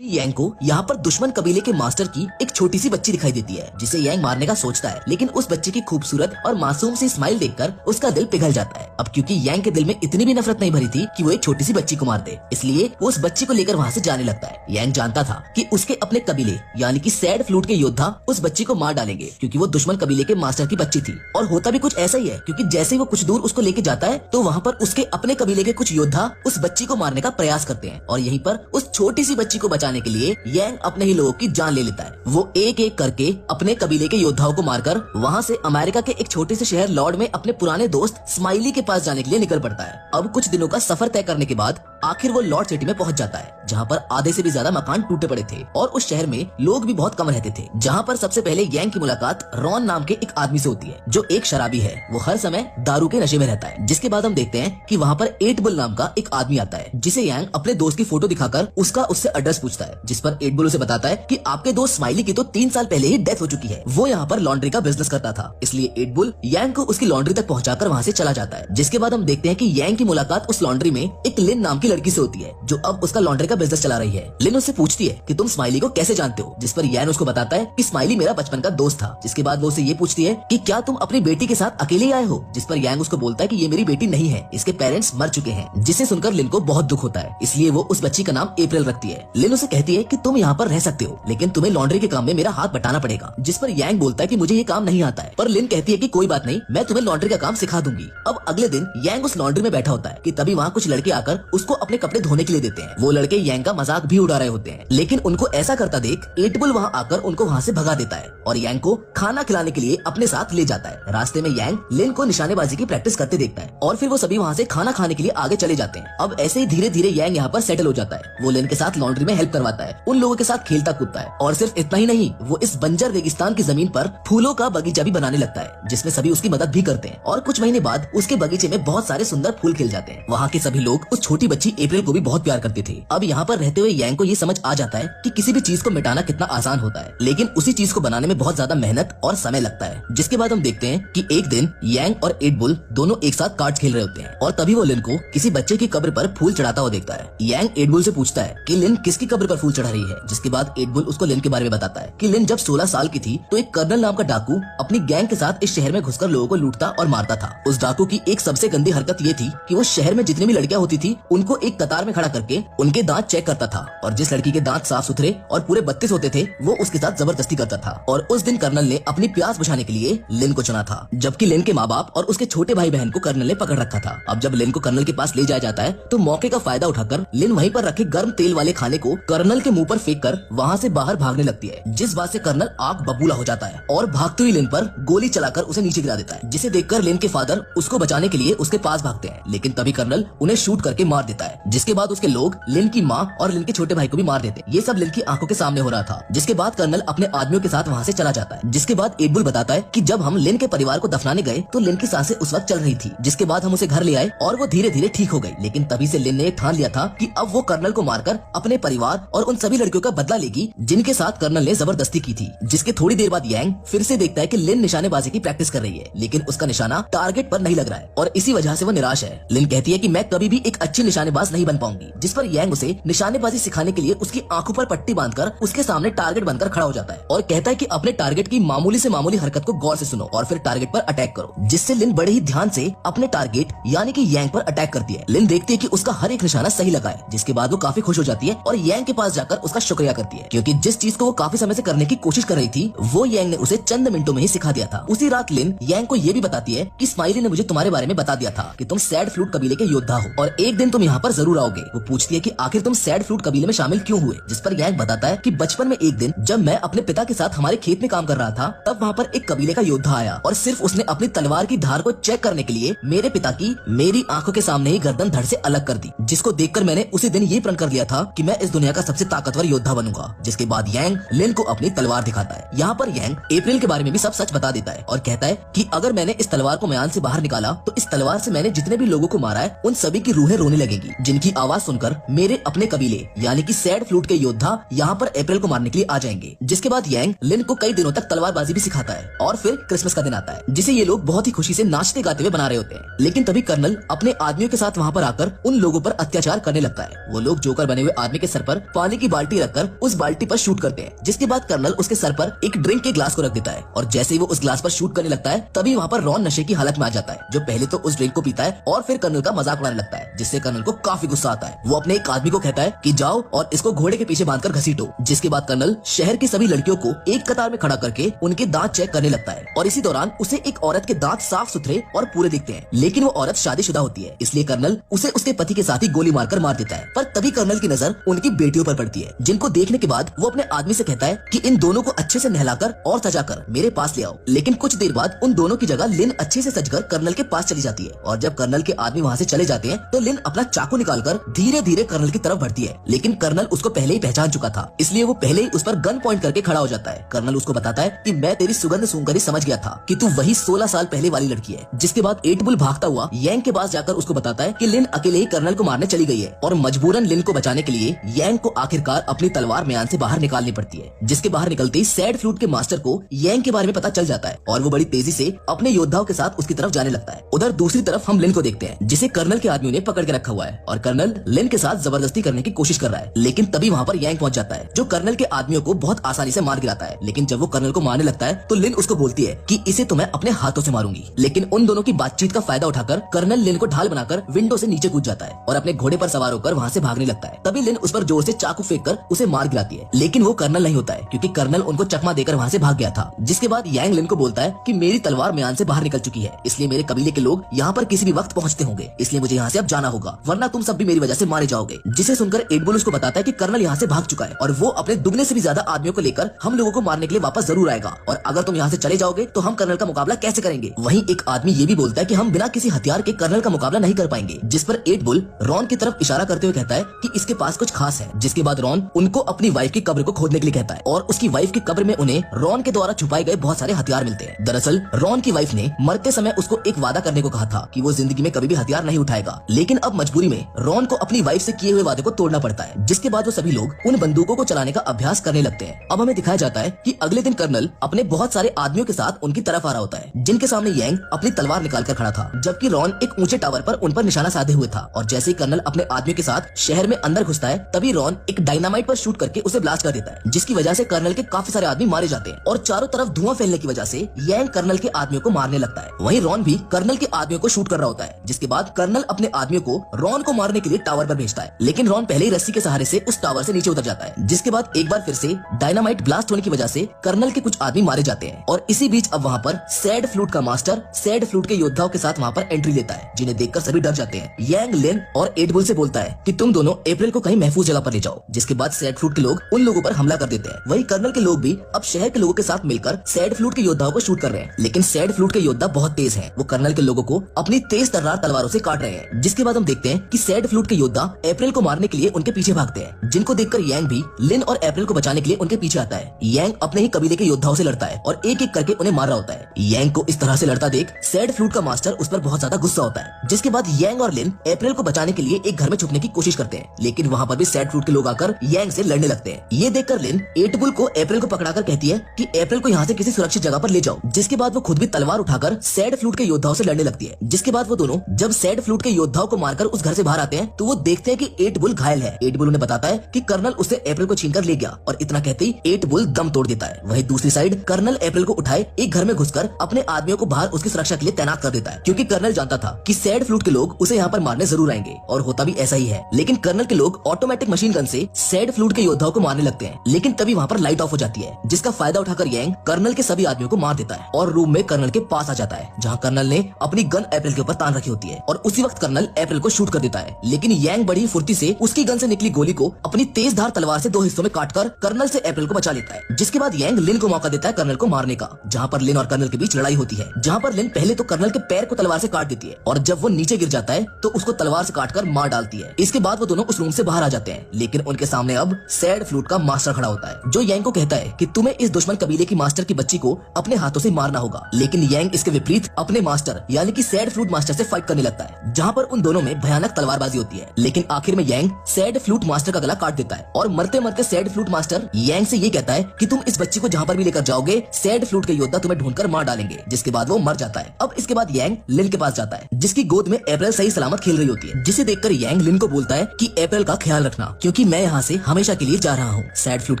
यांग को यहाँ पर दुश्मन कबीले के मास्टर की एक छोटी सी बच्ची दिखाई देती है जिसे यांग मारने का सोचता है, लेकिन उस बच्चे की खूबसूरत और मासूम सी स्माइल देखकर उसका दिल पिघल जाता है। अब क्योंकि यांग के दिल में इतनी भी नफरत नहीं भरी थी कि वो एक छोटी सी बच्ची को मार दे, इसलिए वो उस बच्ची को लेकर वहाँ से जाने लगता है। यांग जानता था कि उसके अपने कबीले यानी कि सैड फ्लूट के योद्धा उस बच्ची को मार डालेंगे क्योंकि वो दुश्मन कबीले के मास्टर की बच्ची थी। और होता भी कुछ ऐसा ही है, क्योंकि जैसे ही वो कुछ दूर उसको लेके जाता है तो वहाँ पर उसके अपने कबीले के कुछ योद्धा उस बच्ची को मारने का प्रयास करते हैं और यहीं पर उस छोटी सी बच्ची को बचाने के लिए यांग अपने ही लोगों की जान ले लेता है। वो एक एक करके अपने कबीले के योद्धाओं को मारकर वहाँ से अमेरिका के एक छोटे से शहर लॉर्ड में अपने पुराने दोस्त स्माइली के पास जाने के लिए निकल पड़ता है। अब कुछ दिनों का सफर तय करने के बाद आखिर वो लॉर्ड सिटी में पहुंच जाता है, जहाँ पर आधे से भी ज्यादा मकान टूटे पड़े थे और उस शहर में लोग भी बहुत कम रहते थे। जहाँ पर सबसे पहले यांग की मुलाकात रॉन नाम के एक आदमी से होती है जो एक शराबी है। वो हर समय दारू के नशे में रहता है। जिसके बाद हम देखते हैं कि वहाँ पर 8 बुल नाम का एक आदमी आता है जिसे यांग अपने दोस्त की फोटो दिखाकर उससे एड्रेस पूछता है, जिस पर 8 बुल उसे बताता है कि आपके दोस्त स्माइली की तो 3 साल पहले ही डेथ हो चुकी है। वो यहाँ पर लॉन्ड्री का बिजनेस करता था, इसलिए 8 बुल यांग को उसकी लॉन्ड्री तक पहुँचाकर वहाँ से चला जाता है। जिसके बाद हम देखते हैं कि यांग की मुलाकात उस लॉन्ड्री में एक लिन नाम की लड़की से होती है जो अब उसका लॉन्ड्री का बिजनेस चला रही है। लिन उससे पूछती है कि तुम स्माइली को कैसे जानते हो, जिस पर यान उसको बताता है कि स्माइली मेरा बचपन का दोस्त था। जिसके बाद वो उसे ये पूछती है कि क्या तुम अपनी बेटी के साथ अकेले ही आए हो, जिस पर यांग उसको बोलता है कि ये मेरी बेटी नहीं है, इसके पेरेंट्स मर चुके हैं। जिसे सुनकर लिन को बहुत दुख होता है, इसलिए वो उस बच्ची का नाम अप्रैल रखती है। लिन उसे कहती है कि तुम यहाँ पर रह सकते हो, लेकिन तुम्हें लॉन्ड्री के काम में मेरा हाथ बटाना पड़ेगा। जिस पर यांग बोलता है कि मुझे ये काम नहीं आता है, पर लिन कहती है कि कोई बात नहीं, मैं तुम्हें लॉन्ड्री का काम सिखा दूंगी। अब अगले दिन यांग उस लॉन्ड्री में बैठा होता है कि तभी वहाँ कुछ लड़के आकर उसको अपने कपड़े धोने के लिए देते हैं। वो लड़के यांग का मजाक भी उड़ा रहे होते हैं, लेकिन उनको ऐसा करता देख 8 बुल वहाँ आकर उनको वहाँ से भगा देता है और यांग को खाना खिलाने के लिए अपने साथ ले जाता है। रास्ते में यांग लिन को निशानेबाजी की प्रैक्टिस करते देखता है और फिर वो सभी वहाँ से खाना खाने के लिए आगे चले जाते हैं। अब ऐसे ही धीरे धीरे यांग यहाँ पर सेटल हो जाता है। वो लिन के साथ लॉन्ड्री में हेल्प करवाता है, उन लोगों के साथ खेलता कूदता है और सिर्फ इतना ही नहीं, वो इस बंजर रेगिस्तान की जमीन पर फूलों का बगीचा भी बनाने लगता है, जिसमें सभी उसकी मदद भी करते हैं। और कुछ महीने बाद उसके बगीचे में बहुत सारे सुंदर फूल खिल जाते हैं। वहाँ के सभी लोग उस छोटी बच्ची अप्रैल को भी बहुत प्यार करते थे। अब यहाँ पर रहते हुए यांग को ये समझ आ जाता है कि किसी भी चीज को मिटाना कितना आसान होता है, लेकिन उसी चीज को बनाने में बहुत ज्यादा मेहनत और समय लगता है। जिसके बाद हम देखते हैं कि एक दिन यांग और 8 बुल दोनों एक साथ कार्ड्स खेल रहे होते हैं और तभी वो लिन को किसी बच्चे की कब्र पर फूल चढ़ाता हुआ देखता है। यांग 8 बुल से पूछता है कि लिन किसकी कब्र पर फूल चढ़ा रही है। जिसके बाद 8 बुल उसको लिन के बारे में बताता है कि लिन जब 16 साल की थी तो एक कर्नल नाम का डाकू अपनी गैंग के साथ इस शहर में घुसकर लोगों को लूटता और मारता था। उस डाकू की एक सबसे गंदी हरकत ये थी कि वो शहर में जितनी भी लड़कियां होती थी उनको एक कतार में खड़ा करके उनके दांत चेक करता था और जिस लड़की के दांत साफ सुथरे और पूरे 32 होते थे वो उसके साथ जबरदस्ती करता था। और उस दिन कर्नल ने अपनी प्यास बुझाने के लिए लिन को चुना था, जबकि लिन के माँ बाप और उसके छोटे भाई बहन को कर्नल ने पकड़ रखा था। अब जब लिन को कर्नल के पास ले जाया जाता है तो मौके का फायदा उठाकर लिन वहीं पर रखे गर्म तेल वाले खाने को कर्नल के मुंह पर फेंक कर वहाँ से बाहर भागने लगती है, जिस बात से कर्नल आग बबूला हो जाता है और भागती हुई लिन पर गोली चलाकर उसे नीचे गिरा देता है। जिसे देखकर लिन के फादर उसको बचाने के लिए उसके पास भागते हैं, लेकिन तभी कर्नल उन्हें शूट करके मार देता है। जिसके बाद उसके लोग लिन की माँ और लिन के छोटे भाई को भी मार देते हैं। ये सब लिन की आंखों के सामने हो रहा था। जिसके बाद कर्नल अपने आदमियों के साथ वहाँ से चला जाता है। जिसके बाद 8 बुल बताता है कि जब हम लिन के परिवार को दफनाने गए तो लिन की सांसें उस वक्त चल रही थी। जिसके बाद हम उसे घर ले आए और वो धीरे धीरे ठीक हो गई, लेकिन तभी से लिन ने ठान लिया था कि अब वो कर्नल को मारकर अपने परिवार और उन सभी लड़कियों का बदला लेगी जिनके साथ कर्नल ने जबरदस्ती की थी। जिसके थोड़ी देर बाद यांग फिर से देखता है कि लिन निशानेबाजी की प्रैक्टिस कर रही है, लेकिन उसका निशाना टारगेट पर नहीं लग रहा है और इसी वजह से वो निराश है। लिन कहती है कि मैं कभी भी एक अच्छी निशानेबाज नहीं बन पाऊंगी। जिस पर यांग उसे निशानेबाजी सिखाने के लिए उसकी आंखों पर पट्टी बांधकर उसके सामने टारगेट बनकर खड़ा हो जाता है और कहता है कि अपने टारगेट की मामूली से मामूली हरकत को गौर से सुनो और फिर टारगेट पर अटैक करो। जिससे लिन बड़े ही ध्यान से अपने टारगेट यानी कि यांग पर अटैक करती है। लिन देखती है कि उसका हर एक निशाना सही लगा है, जिसके बाद वो काफी खुश हो जाती है और यांग के पास जाकर उसका शुक्रिया करती है, क्योंकि जिस चीज को वो काफी समय से करने की कोशिश कर रही थी वो यांग ने उसे चंद मिनटों में ही सिखा दिया था। उसी रात लिन यांग को ये भी बताती है कि स्माइली ने मुझे तुम्हारे बारे में बता दिया था कि तुम सैड फ्लूट कबीले के योद्धा हो और एक दिन तुम यहाँ पर जरूर आओगे। वो पूछती है कि आखिर तुम सैड फ्लूट कबीले में शामिल क्यों हुए। जिस पर यांग बताता है कि बचपन में एक दिन जब मैं अपने पिता के साथ हमारे खेत में काम कर रहा था तब वहाँ पर एक कबीले का योद्धा आया और सिर्फ उसने अपनी तलवार की धार को चेक करने के लिए मेरे पिता की मेरी आंखों के सामने ही गर्दन धड़ से अलग कर दी, जिसको देखकर मैंने उसी दिन ये प्रण कर लिया था कि मैं इस दुनिया का सबसे ताकतवर योद्धा बनूंगा। जिसके बाद यांग लिन को अपनी तलवार दिखाता है। यहाँ पर यांग अप्रैल के बारे में भी सब सच बता देता है और कहता है कि अगर मैंने इस तलवार को म्यान से बाहर निकाला तो इस तलवार से मैंने जितने भी लोगों को मारा है उन सभी की रूहें रोने लगेंगी जाएगी, जिनकी आवाज सुनकर मेरे अपने कबीले यानी कि सैड फ्लूट के योद्धा यहाँ पर अप्रैल को मारने के लिए आ जाएंगे। जिसके बाद यांग लिन को कई दिनों तक तलवारबाजी भी सिखाता है और फिर क्रिसमस का दिन आता है जिसे ये लोग बहुत ही खुशी से नाचते गाते हुए बना रहे होते हैं। लेकिन तभी कर्नल अपने आदमियों के साथ वहाँ पर आकर उन लोगों पर अत्याचार करने लगता है। वो लोग जोकर बने हुए आदमी के सर पर पानी की बाल्टी रखकर उस बाल्टी पर शूट करते हैं, जिसके बाद कर्नल उसके सर पर एक ड्रिंक के ग्लास को रख देता है और जैसे ही वो उस ग्लास पर शूट करने लगता है तभी वहाँ पर रॉन नशे की हालत में आ जाता है, जो पहले तो उस ड्रिंक को पीता है और फिर कर्नल का मजाक उड़ाने लगता है, जिससे कर्नल को काफी गुस्सा आता है। वो अपने एक आदमी को कहता है कि जाओ और इसको घोड़े के पीछे बांधकर घसीटो। जिसके बाद कर्नल शहर की सभी लड़कियों को एक कतार में खड़ा करके उनके दांत चेक करने लगता है और इसी दौरान उसे एक औरत के दांत साफ सुथरे और पूरे दिखते हैं, लेकिन वो औरत शादीशुदा होती है, इसलिए कर्नल उसे उसके पति के साथ ही गोली मारकर मार देता है। पर तभी कर्नल की नजर उनकी बेटियों पर पड़ती है, जिनको देखने के बाद वो अपने आदमी से कहता है कि इन दोनों को अच्छे से नहलाकर और सजाकर मेरे पास ले आओ। लेकिन कुछ देर बाद उन दोनों की जगह लिन अच्छे से सजकर कर्नल के पास चली जाती है और जब कर्नल के आदमी वहाँ से चले जाते हैं तो लिन अपना चाकू निकालकर धीरे धीरे कर्नल की तरफ बढ़ती है, लेकिन कर्नल उसको पहले ही पहचान चुका था, इसलिए वो पहले ही उस पर गन पॉइंट करके खड़ा हो जाता है। कर्नल उसको बताता है कि मैं तेरी सुगंध सूंघकर ही समझ गया था कि तू वही 16 साल पहले वाली लड़की है। जिसके बाद एट बुल भागता हुआ यांग के पास जाकर उसको बताता है कि लिन अकेले ही कर्नल को मारने चली गई है और मजबूरन लिन को बचाने के लिए यांग को आखिरकार अपनी तलवार म्यान से बाहर निकालनी पड़ती है। जिसके बाहर निकलते ही सैड फ्लूट के मास्टर को यांग के बारे में पता चल जाता है और वो बड़ी तेजी से अपने योद्धाओं के साथ उसकी तरफ जाने लगता है। उधर दूसरी तरफ हम लिन को देखते हैं, जिसे कर्नल के आदमियों ने पकड़ के रखा हुआ है और कर्नल लिन के साथ जबरदस्ती करने की कोशिश कर रहा है। लेकिन तभी वहाँ पर यांग पहुंच जाता है, जो कर्नल के आदमियों को बहुत आसानी से मार गिराता है। लेकिन जब वो कर्नल को मारने लगता है तो लिन उसको बोलती है कि इसे तो मैं अपने हाथों से मारूंगी। लेकिन उन दोनों की बातचीत का फायदा उठाकर कर्नल लिन को ढाल बनाकर विंडो से नीचे कूद जाता है और अपने घोड़े पर सवार होकर वहाँ से भागने लगता है। तभी लिन उस पर जोर से चाकू फेंक कर उसे मार गिराती है, लेकिन वो कर्नल नहीं होता है क्योंकि कर्नल उनको चकमा देकर वहाँ से भाग गया था। जिसके बाद यांग लिन को बोलता है कि मेरी तलवार म्यान से बाहर निकल चुकी है, इसलिए मेरे कबीले के लोग यहाँ पर किसी भी वक्त पहुँचते होंगे, इसलिए मुझे यहाँ से अब जाना होगा, वरना तुम सब भी मेरी वजह से मारे जाओगे। जिसे सुनकर एट बुल उसको बताता है कि कर्नल यहाँ से भाग चुका है और वो अपने दुगने से भी ज्यादा आदमियों को लेकर हम लोगों को मारने के लिए वापस जरूर आएगा और अगर तुम यहाँ से चले जाओगे तो हम कर्नल का मुकाबला कैसे करेंगे। वहीं एक आदमी ये भी बोलता है कि हम बिना किसी हथियार के कर्नल का मुकाबला नहीं कर पाएंगे। जिस पर एट बुल रॉन की तरफ इशारा करते हुए कहता है कि इसके पास कुछ खास है। जिसके बाद रॉन उनको अपनी वाइफ की कब्र को खोदने के लिए कहता है और उसकी वाइफ की कब्र में उन्हें रॉन के द्वारा छुपाए गए बहुत सारे हथियार मिलते हैं। दरअसल रॉन की वाइफ ने मरते समय उसको एक वादा करने को कहा था कि वो जिंदगी में कभी भी हथियार नहीं उठाएगा, लेकिन अब मजबूरी में रॉन को अपनी वाइफ से किए हुए वादे को तोड़ना पड़ता है। जिसके बाद वो सभी लोग उन बंदूकों को चलाने का अभ्यास करने लगते हैं। अब हमें दिखाया जाता है कि अगले दिन कर्नल अपने बहुत सारे आदमियों के साथ उनकी तरफ आ रहा होता है, जिनके सामने यांग अपनी तलवार निकाल कर खड़ा था, जबकि रॉन एक ऊंचे टावर पर उन पर निशाना साधे हुए था। और जैसे ही कर्नल अपने आदमियों के साथ शहर में अंदर घुसता है तभी रॉन एक डायनामाइट पर शूट करके उसे ब्लास्ट कर देता है, जिसकी वजह से कर्नल के काफी सारे आदमी मारे जाते हैं और चारों तरफ धुआं फैलने की वजह से यांग कर्नल के आदमियों को मारने लगता है। वहीं रॉन भी कर्नल के आदमियों को शूट कर रहा होता है। जिसके बाद कर्नल अपने आदमियों को रॉन को मारने के लिए टावर पर भेजता है, लेकिन रॉन पहले ही रस्सी के सहारे से उस टावर से नीचे उतर जाता है। जिसके बाद एक बार फिर से डायनामाइट ब्लास्ट होने की वजह से कर्नल के कुछ आदमी मारे जाते हैं और इसी बीच अब वहाँ पर सैड फ्लूट का मास्टर सैड फ्लूट के योद्धाओं के साथ वहाँ पर एंट्री लेता है, जिन्हें देखकर सभी डर जाते हैं। यांग लिन और एट बुल से बोलता है कि तुम दोनों अप्रैल को कहीं महफूज जगह पर ले जाओ। जिसके बाद सैड फ्लूट के लोग उन लोगों पर हमला कर देते हैं। वहीं कर्नल के लोग भी अब शहर के लोगों के साथ मिलकर सैड फ्लूट के योद्धाओं को शूट कर रहे हैं, लेकिन सैड फ्लूट के योद्धा बहुत तेज हैं। वो कर्नल के लोगों को अपनी तेज तर्रार तलवारों से काट रहे हैं। जिसके बाद हम देखते हैं कि सैड फ्लूट के योद्धा अप्रैल को मारने के लिए उनके पीछे भागते हैं, जिनको देखकर यांग भी लिन और अप्रैल को बचाने के लिए उनके पीछे आता है। यांग अपने ही कबीले के योद्धाओं से लड़ता है और एक एक करके उन्हें मार रहा होता है। यांग को इस तरह से लड़ता देख सैड फ्लूट का मास्टर उस पर बहुत ज्यादा गुस्सा होता है। जिसके बाद यांग और लिन अप्रैल को बचाने के लिए एक घर में छुपने की कोशिश करते हैं, लेकिन वहाँ पर भी सैड फ्लूट के लोग आकर यांग से लड़ने लगते हैं। ये देखकर लिन एट बुल को अप्रैल को पकड़ाकर कहती है कि अप्रैल को यहाँ से किसी सुरक्षित जगह पर ले जाओ। जिसके बाद वो खुद भी तलवार उठाकर सैड फ्लूट के योद्धाओं से लड़ने लगती है। जिसके बाद वो दोनों जब सैड फ्लूट के योद्धाओं को मारकर उस घर से बाहर आते हैं तो वो देखते हैं कि एट बुल घायल है। एट बुल उन्हें बताता है कि कर्नल उससे अप्रैल को छीनकर ले गया और इतना कहते ही एट बुल दम तोड़ देता है। वहीं दूसरी साइड कर्नल अप्रैल को उठाए एक घर में घुसकर अपने आदमियों को बाहर उसकी सुरक्षा के लिए तैनात कर देता है, क्योंकि कर्नल जानता था कि सैड फ्लूट के लोग उसे यहाँ पर मारने जरूर आएंगे और होता भी ऐसा ही है। लेकिन कर्नल के लोग ऑटोमेटिक मशीन गन से सैड फ्लूट के योद्धाओं को मारने लगते हैं, लेकिन तभी वहाँ पर लाइट ऑफ हो जाती है, जिसका फायदा उठाकर यांग कर्नल के सभी आदमियों को मार देता है और रूम में कर्नल के पास आ जाता है, जहाँ कर्नल ने अपनी गन अप्रैल के ऊपर तान रखी होती है और उसी वक्त कर्नल अप्रैल को शूट कर देता है। लेकिन यांग बड़ी फुर्ती से उसकी गन से निकली गोली को अपनी तेज धार तलवार से दो हिस्सों में काटकर कर्नल से अप्रैल को बचा लेता है। जिसके बाद यांग लिन को मौका देता है कर्नल को मारने का, जहाँ पर लिन और कर्नल के बीच लड़ाई होती है, जहाँ पर लिन पहले तो कर्नल के पैर को तलवार से काट देती है और जब वो नीचे गिर जाता है तो उसको तलवार से काटकर मार डालती है। इसके बाद वो दोनों उस रूम से बाहर आ जाते हैं, लेकिन उनके सामने अब सैड फ्लूट का मास्टर खड़ा होता है, जो यांग को कहता है कि तुम्हें इस दुश्मन कबीले की मास्टर की बच्ची को अपने हाथों से मारना होगा। लेकिन यांग इसके विपरीत अपने मास्टर यानी कि सैड फ्लूट मास्टर से फाइट करने लगता है, जहाँ पर उन दोनों में भयानक तलवारबाजी होती है। लेकिन आखिर में यांग सैड फ्लूट मास्टर का गला काट देता है और मरते मरते सैड फ्लूट मास्टर यांग से ये कहता है कि तुम इस बच्ची को जहाँ पर भी लेकर जाओगे सैड फ्लूट के योद्धा तुम्हें ढूंढकर मार डालेंगे। जिसके बाद वो मर जाता है। अब इसके बाद यांग लिन के पास जाता है जिसकी गोद में अप्रैल सही सलामत खेल रही होती है, जिसे देखकर यांग लिन को बोलता है कि अप्रैल का ख्याल रखना क्योंकि मैं यहाँ से हमेशा के लिए जा रहा हूँ। सैड फ्लूट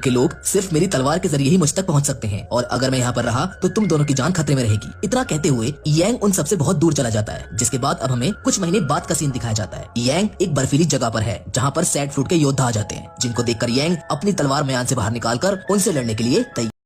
के लोग सिर्फ मेरी तलवार के जरिए ही मुझ तक पहुँच सकते हैं और अगर मैं यहाँ पर रहा तो तुम दोनों की जान खतरे में रहेगी। इतना कहते हुए यांग उन सबसे बहुत दूर चला जाता है। जिसके बाद अब हमें कुछ महीने बाद का सीन दिखाया जाता है। यांग एक बर्फीली जगह पर है जहाँ पर सैड फ्लूट के योद्धा आ जाते हैं, जिनको देखकर यांग अपनी तलवार म्यान से बाहर निकालकर उनसे लड़ने के लिए तैयार